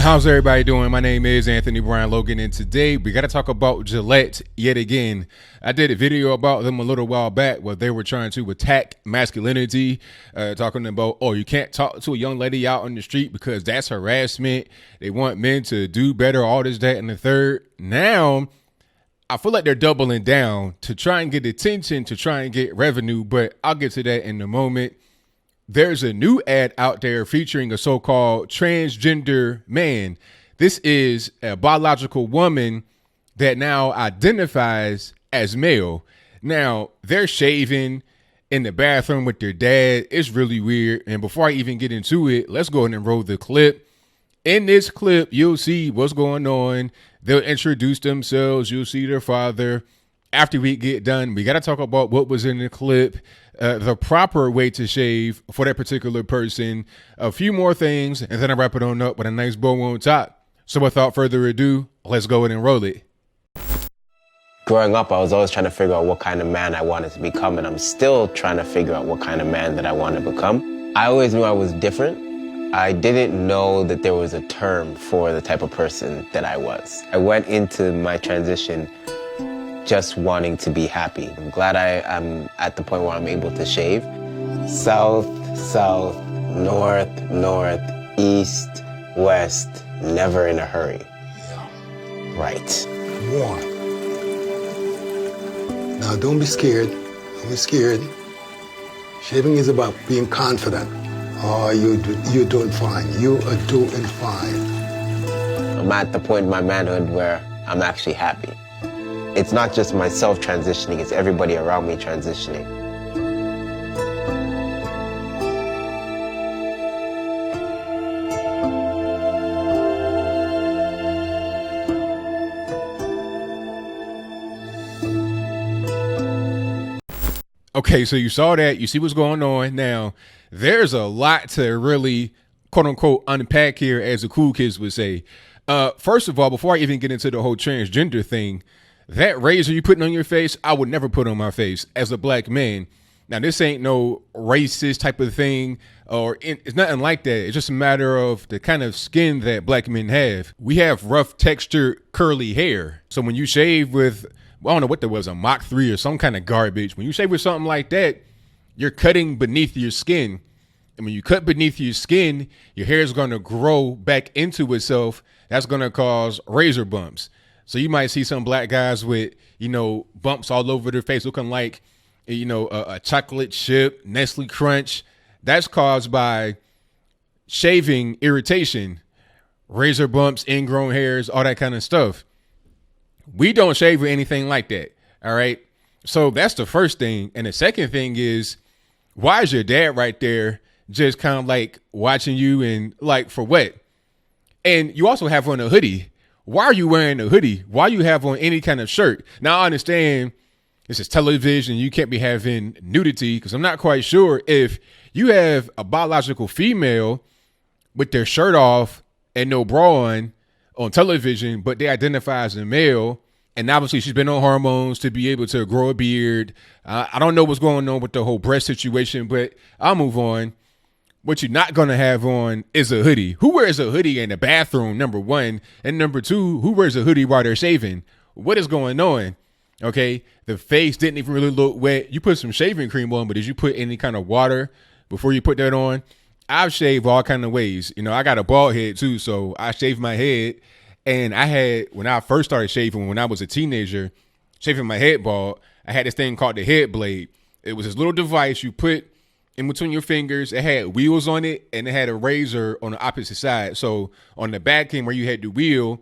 How's everybody doing? My name is Anthony Brian Logan, and today we got to talk about Gillette yet again. I did a video about them a little while back where they were trying to attack masculinity, talking about, oh, you can't talk to a young lady out on the street because that's harassment. They want men to do better, all this, that, and the third. Now, I feel like they're doubling down to try and get attention, to try and get revenue, but I'll get to that in a moment. There's a new ad out there featuring a so-called transgender man. This is a biological woman that now identifies as male. Now, they're shaving in the bathroom with their dad. It's really weird. And before I even get into it, let's go ahead and roll the clip. In this clip, you'll see what's going on. They'll introduce themselves. You'll see their father. After we get done, we got to talk about what was in the clip, the proper way to shave for that particular person, a few more things, and then I wrap it on up with a nice bow on top. So without further ado, let's go ahead and roll it. Growing up, I was always trying to figure out what kind of man I wanted to become, and I'm still trying to figure out what kind of man that I want to become. I always knew I was different. I didn't know that there was a term for the type of person that I was. I went into my transition just wanting to be happy. I'm glad I'm at the point where I'm able to shave. South, south, north, north, east, west, never in a hurry. Right. One. Now don't be scared. Don't be scared. Shaving is about being confident. Oh, you're doing fine. You are doing fine. I'm at the point in my manhood where I'm actually happy. It's not just myself transitioning, it's everybody around me transitioning. Okay, so you saw that. You see what's going on. Now, there's a lot to really, quote unquote, unpack here, as the cool kids would say. First of all, before I even get into the whole transgender thing, that razor you putting on your face, I would never put on my face as a black man. Now, this ain't no racist type of thing, or it's nothing like that. It's just a matter of the kind of skin that black men have. We have rough textured curly hair. So when you shave with, well, I don't know what there was, a Mach 3 or some kind of garbage. When you shave with something like that, you're cutting beneath your skin. And when you cut beneath your skin, your hair is going to grow back into itself. That's going to cause razor bumps. So you might see some black guys with, bumps all over their face looking like, a chocolate chip, Nestle Crunch. That's caused by shaving irritation, razor bumps, ingrown hairs, all that kind of stuff. We don't shave with anything like that. All right. So that's the first thing. And the second thing is, why is your dad right there just kind of like watching you and like for what? And you also have on a hoodie. Why are you wearing a hoodie? Why you have on any kind of shirt? Now, I understand this is television. You can't be having nudity, because I'm not quite sure if you have a biological female with their shirt off and no bra on television, but they identify as a male. And obviously she's been on hormones to be able to grow a beard. I don't know what's going on with the whole breast situation, but I'll move on. What you're not going to have on is a hoodie. Who wears a hoodie in the bathroom, number one? And number two, who wears a hoodie while they're shaving? What is going on? Okay, the face didn't even really look wet. You put some shaving cream on, but did you put any kind of water before you put that on? I've shaved all kind of ways. I got a bald head too, so I shaved my head. And I had, when I first started shaving, when I was a teenager, shaving my head bald, I had this thing called the head blade. It was this little device you put in between your fingers. It had wheels on it, and it had a razor on the opposite side. So on the back end where you had the wheel,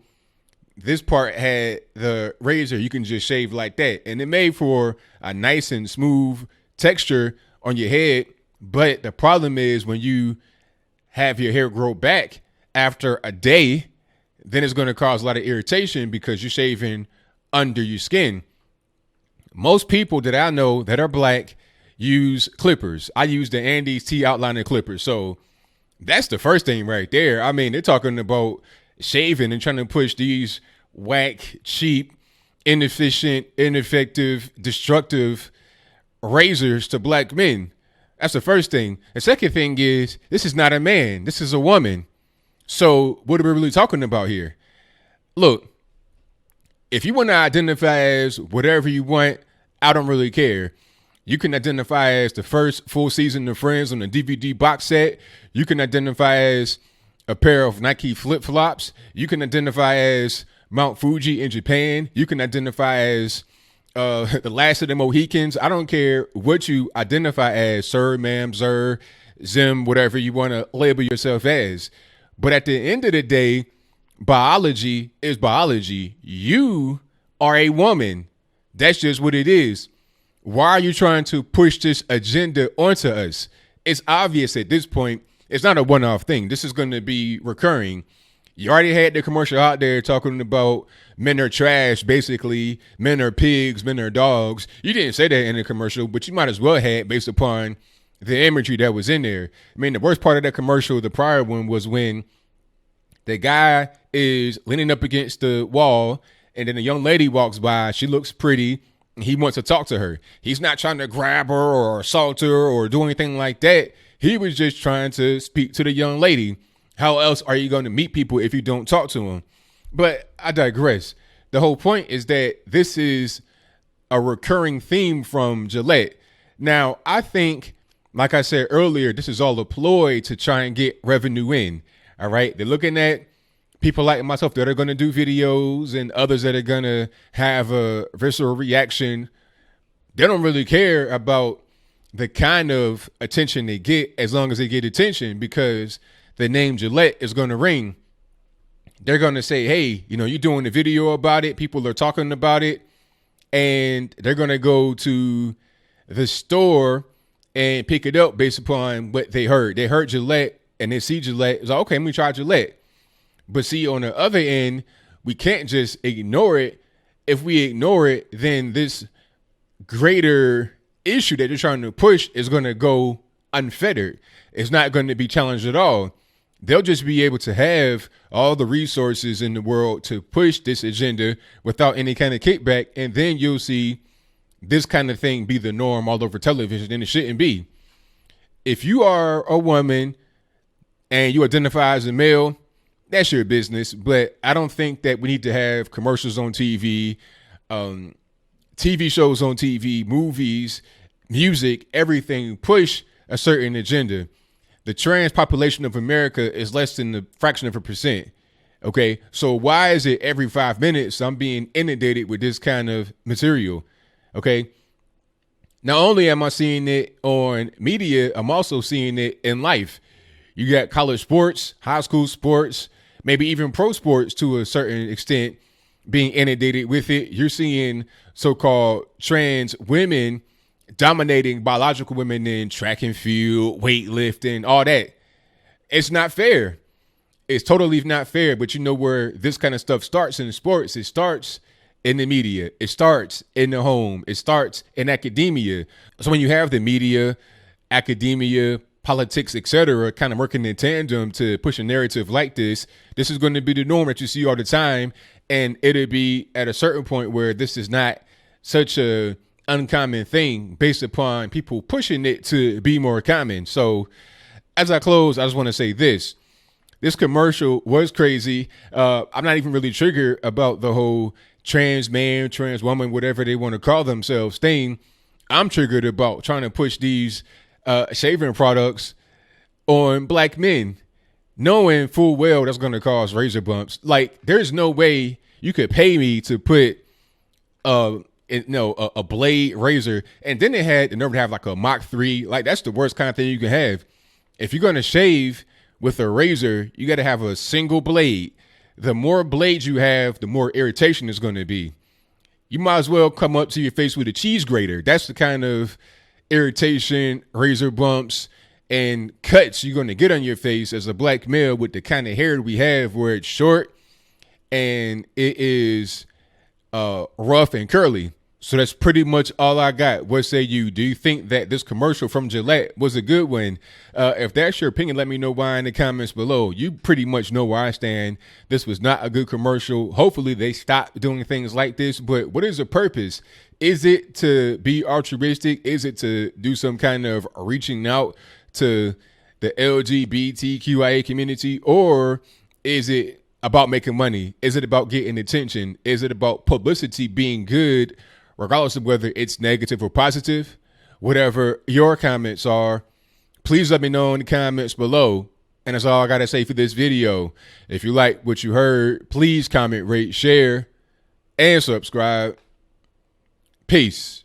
this part had the razor. You can just shave like that. And it made for a nice and smooth texture on your head. But the problem is when you have your hair grow back after a day, then it's going to cause a lot of irritation because you're shaving under your skin. Most people that I know that are black use clippers. I use the Andes T outliner clippers. So that's the first thing right there. I mean, they're talking about shaving and trying to push these whack, cheap, inefficient, ineffective, destructive razors to black men. That's the first thing. The second thing is, this is not a man. This is a woman. So what are we really talking about here? Look, if you want to identify as whatever you want, I don't really care. You can identify as the first full season of Friends on the DVD box set. You can identify as a pair of Nike flip-flops. You can identify as Mount Fuji in Japan. You can identify as the last of the Mohicans. I don't care what you identify as, sir, ma'am, sir, Zim, whatever you want to label yourself as. But at the end of the day, biology is biology. You are a woman. That's just what it is. Why are you trying to push this agenda onto us? It's obvious at this point. It's not a one-off thing. This is going to be recurring. You already had the commercial out there talking about men are trash, basically. Men are pigs, men are dogs. You didn't say that in the commercial, but you might as well have based upon the imagery that was in there. I mean, the worst part of that commercial, the prior one, was when the guy is leaning up against the wall and then a young lady walks by. She looks pretty. He wants to talk to her. He's not trying to grab her or assault her or do anything like that. He was just trying to speak to the young lady. How else are you going to meet people if you don't talk to them? But I digress. The whole point is that this is a recurring theme from Gillette. Now, I think, like I said earlier, this is all a ploy to try and get revenue in. All right. They're looking at people like myself that are going to do videos and others that are going to have a visceral reaction. They don't really care about the kind of attention they get as long as they get attention, because the name Gillette is going to ring. They're going to say, hey, you're doing a video about it. People are talking about it. And they're going to go to the store and pick it up based upon what they heard. They heard Gillette and they see Gillette. It's like, okay, let me try Gillette. But see, on the other end, we can't just ignore it. If we ignore it, then this greater issue that they're trying to push is going to go unfettered. It's not going to be challenged at all. They'll just be able to have all the resources in the world to push this agenda without any kind of kickback. And then you'll see this kind of thing be the norm all over television, and it shouldn't be. If you are a woman and you identify as a male, that's your business. But I don't think that we need to have commercials on TV, TV shows on TV, movies, music, everything push a certain agenda. The trans population of America is less than a fraction of a percent. Okay, so why is it every 5 minutes I'm being inundated with this kind of material? Okay, not only am I seeing it on media, I'm also seeing it in life. You got college sports, high school sports, maybe even pro sports to a certain extent being inundated with it. You're seeing so-called trans women dominating biological women in track and field, weightlifting, all that. It's not fair. It's totally not fair. But you know where this kind of stuff starts in sports? It starts in the media. It starts in the home. It starts in academia. So when you have the media, academia, politics, etc., kind of working in tandem to push a narrative like this is going to be the norm that you see all the time. And it'll be at a certain point where this is not such a uncommon thing based upon people pushing it to be more common. So as I close, I just want to say this commercial was crazy. I'm not even really triggered about the whole trans man, trans woman, whatever they want to call themselves thing. I'm triggered about trying to push these shaving products on black men, knowing full well that's going to cause razor bumps. Like, there's no way you could pay me to put a blade razor. And then they had the nerve to have like a Mach 3. Like, that's the worst kind of thing you can have. If you're going to shave with a razor, you got to have a single blade. The more blades you have, the more irritation is going to be. You might as well come up to your face with a cheese grater. That's the kind of irritation, razor bumps, and cuts you're going to get on your face as a black male with the kind of hair we have, where it's short and it is rough and curly. So that's pretty much all I got. What say you? Do you think that this commercial from Gillette was a good one? If that's your opinion, let me know why in the comments below. You pretty much know where I stand. This was not a good commercial. Hopefully they stop doing things like this. But what is the purpose? Is it to be altruistic? Is it to do some kind of reaching out to the LGBTQIA community, or is it about making money? Is it about getting attention? Is it about publicity being good, regardless of whether it's negative or positive? Whatever your comments are, please let me know in the comments below. And that's all I got to say for this video. If you like what you heard, please comment, rate, share, and subscribe. Peace.